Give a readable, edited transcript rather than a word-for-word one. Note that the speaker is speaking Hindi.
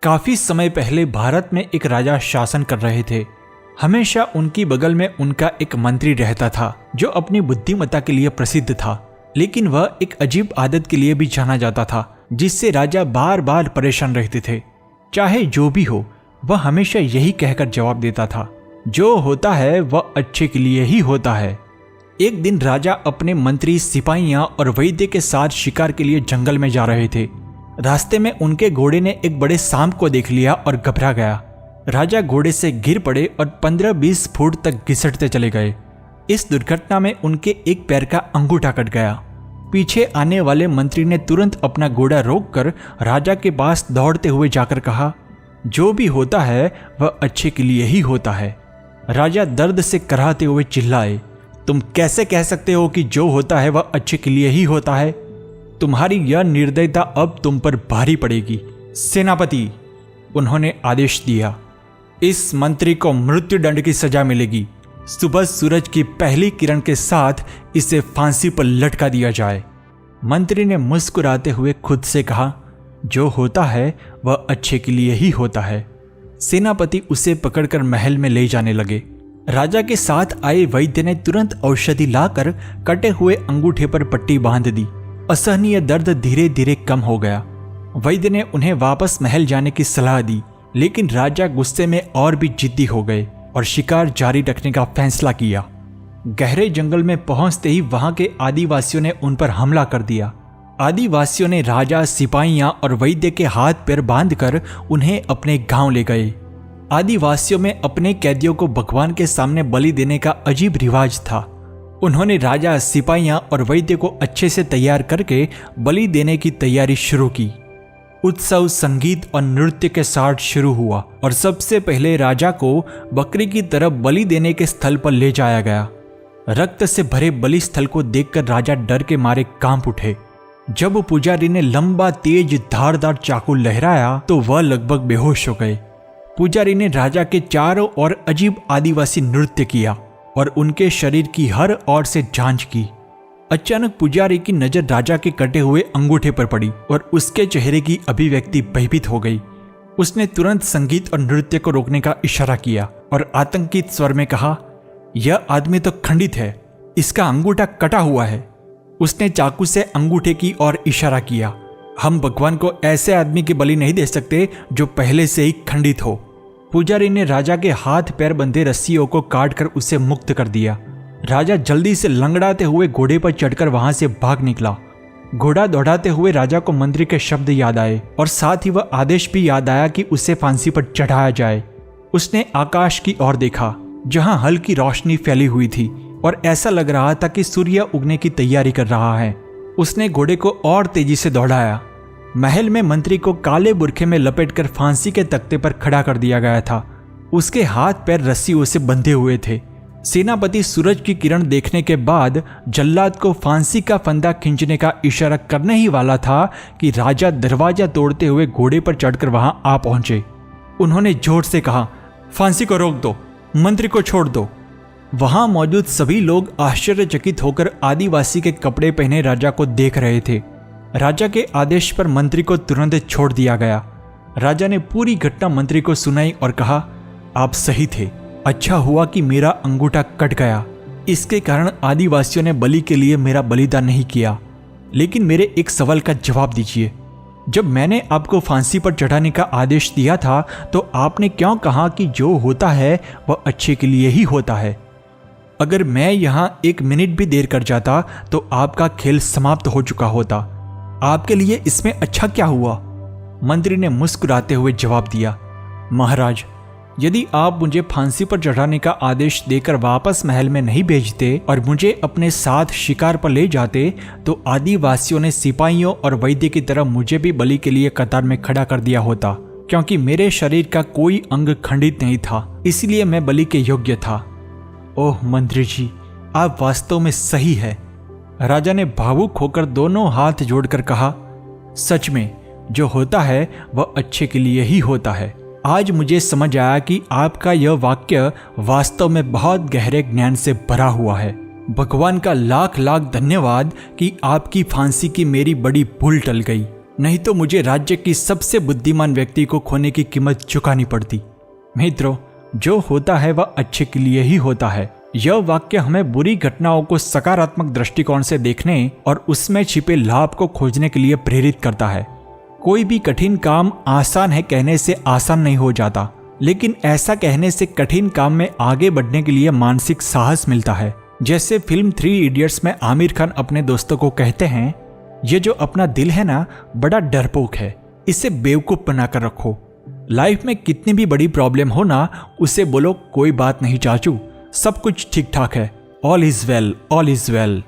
काफी समय पहले भारत में एक राजा शासन कर रहे थे। हमेशा उनकी बगल में उनका एक मंत्री रहता था जो अपनी बुद्धिमत्ता के लिए प्रसिद्ध था, लेकिन वह एक अजीब आदत के लिए भी जाना जाता था जिससे राजा बार बार परेशान रहते थे। चाहे जो भी हो, वह हमेशा यही कहकर जवाब देता था, जो होता है वह अच्छे के लिए ही होता है। एक दिन राजा अपने मंत्री, सिपाहियां और वैद्य के साथ शिकार के लिए जंगल में जा रहे थे। रास्ते में उनके घोड़े ने एक बड़े सांप को देख लिया और घबरा गया। राजा घोड़े से गिर पड़े और 15-20 फुट तक घिसटते चले गए। इस दुर्घटना में उनके एक पैर का अंगूठा कट गया। पीछे आने वाले मंत्री ने तुरंत अपना घोड़ा रोककर राजा के पास दौड़ते हुए जाकर कहा, जो भी होता है वह अच्छे के लिए ही होता है। राजा दर्द से कराहते हुए चिल्लाए, तुम कैसे कह सकते हो कि जो होता है वह अच्छे के लिए ही होता है? तुम्हारी यह निर्दयता अब तुम पर भारी पड़ेगी। सेनापति, उन्होंने आदेश दिया, इस मंत्री को मृत्युदंड की सजा मिलेगी। सुबह सूरज की पहली किरण के साथ इसे फांसी पर लटका दिया जाए। मंत्री ने मुस्कुराते हुए खुद से कहा, जो होता है वह अच्छे के लिए ही होता है। सेनापति उसे पकड़कर महल में ले जाने लगे। राजा के साथ आए वैद्य ने तुरंत औषधि लाकर कटे हुए अंगूठे पर पट्टी बांध दी। असहनीय दर्द धीरे धीरे कम हो गया। वैद्य ने उन्हें वापस महल जाने की सलाह दी, लेकिन राजा गुस्से में और भी जिद्दी हो गए और शिकार जारी रखने का फैसला किया। गहरे जंगल में पहुंचते ही वहां के आदिवासियों ने उन पर हमला कर दिया। आदिवासियों ने राजा, सिपाहियां और वैद्य के हाथ पैर बांधकर उन्हें अपने गांव ले गए। आदिवासियों में अपने कैदियों को भगवान के सामने बलि देने का अजीब रिवाज था। उन्होंने राजा, सिपाहियां और वैद्य को अच्छे से तैयार करके बलि देने की तैयारी शुरू की। उत्सव संगीत और नृत्य के साथ शुरू हुआ और सबसे पहले राजा को बकरी की तरफ बलि देने के स्थल पर ले जाया गया। रक्त से भरे बलि स्थल को देखकर राजा डर के मारे कांप उठे। जब पुजारी ने लंबा तेज धारदार चाकू लहराया तो वह लगभग बेहोश हो गए। पुजारी ने राजा के चारों ओर अजीब आदिवासी नृत्य किया और उनके शरीर की हर ओर से जांच की। अचानक पुजारी की नजर राजा के कटे हुए अंगूठे पर पड़ी और उसके चेहरे की अभिव्यक्ति भयभीत हो गई। उसने तुरंत संगीत और नृत्य को रोकने का इशारा किया और आतंकित स्वर में कहा, यह आदमी तो खंडित है, इसका अंगूठा कटा हुआ है। उसने चाकू से अंगूठे की ओर इशारा किया। हम भगवान को ऐसे आदमी की बलि नहीं दे सकते जो पहले से ही खंडित हो। पुजारी ने राजा के हाथ पैर बंधे रस्सियों को काटकर उसे मुक्त कर दिया। राजा जल्दी से लंगड़ाते हुए घोड़े पर चढ़कर वहां से भाग निकला। घोड़ा दौड़ाते हुए राजा को मंत्री के शब्द याद आए और साथ ही वह आदेश भी याद आया कि उसे फांसी पर चढ़ाया जाए। उसने आकाश की ओर देखा जहां हल्की रोशनी फैली हुई थी और ऐसा लग रहा था कि सूर्य उगने की तैयारी कर रहा है। उसने घोड़े को और तेजी से दौड़ाया। महल में मंत्री को काले बुरखे में लपेटकर फांसी के तख्ते पर खड़ा कर दिया गया था। उसके हाथ पैर रस्सियों से बंधे हुए थे। सेनापति सूरज की किरण देखने के बाद जल्लाद को फांसी का फंदा खींचने का इशारा करने ही वाला था कि राजा दरवाजा तोड़ते हुए घोड़े पर चढ़कर वहां आ पहुंचे। उन्होंने जोर से कहा, फांसी को रोक दो, मंत्री को छोड़ दो। वहां मौजूद सभी लोग आश्चर्यचकित होकर आदिवासी के कपड़े पहने राजा को देख रहे थे। राजा के आदेश पर मंत्री को तुरंत छोड़ दिया गया। राजा ने पूरी घटना मंत्री को सुनाई और कहा, आप सही थे, अच्छा हुआ कि मेरा अंगूठा कट गया। इसके कारण आदिवासियों ने बलि के लिए मेरा बलिदान नहीं किया। लेकिन मेरे एक सवाल का जवाब दीजिए, जब मैंने आपको फांसी पर चढ़ाने का आदेश दिया था तो आपने क्यों कहा कि जो होता है वह अच्छे के लिए ही होता है? अगर मैं यहाँ 1 मिनट भी देर कर जाता तो आपका खेल समाप्त हो चुका होता। आपके लिए इसमें अच्छा क्या हुआ? मंत्री ने मुस्कुराते हुए जवाब दिया, महाराज, यदि आप मुझे फांसी पर चढ़ाने का आदेश देकर वापस महल में नहीं भेजते और मुझे अपने साथ शिकार पर ले जाते तो आदिवासियों ने सिपाहियों और वैद्य की तरह मुझे भी बलि के लिए कतार में खड़ा कर दिया होता, क्योंकि मेरे शरीर का कोई अंग खंडित नहीं था, इसलिए मैं बलि के योग्य था। ओह मंत्री जी, आप वास्तव में सही है। राजा ने भावुक होकर दोनों हाथ जोड़कर कहा, सच में जो होता है वह अच्छे के लिए ही होता है। आज मुझे समझ आया कि आपका यह वाक्य वास्तव में बहुत गहरे ज्ञान से भरा हुआ है। भगवान का लाख लाख धन्यवाद कि आपकी फांसी की मेरी बड़ी भूल टल गई। नहीं तो मुझे राज्य की सबसे बुद्धिमान व्यक्ति को खोने की कीमत चुकानी पड़ती। मित्रों, जो होता है वह अच्छे के लिए ही होता है। यह वाक्य हमें बुरी घटनाओं को सकारात्मक दृष्टिकोण से देखने और उसमें छिपे लाभ को खोजने के लिए प्रेरित करता है। कोई भी कठिन काम आसान है कहने से आसान नहीं हो जाता, लेकिन ऐसा कहने से कठिन काम में आगे बढ़ने के लिए मानसिक साहस मिलता है। जैसे फिल्म 3 इडियट्स में आमिर खान अपने दोस्तों को कहते हैं, ये जो अपना दिल है ना, बड़ा डरपोक है, इसे बेवकूफ बनाकर रखो। लाइफ में कितनी भी बड़ी प्रॉब्लम हो ना, उसे बोलो कोई बात नहीं चाचू, सब कुछ ठीक ठाक है, all is well, all is well.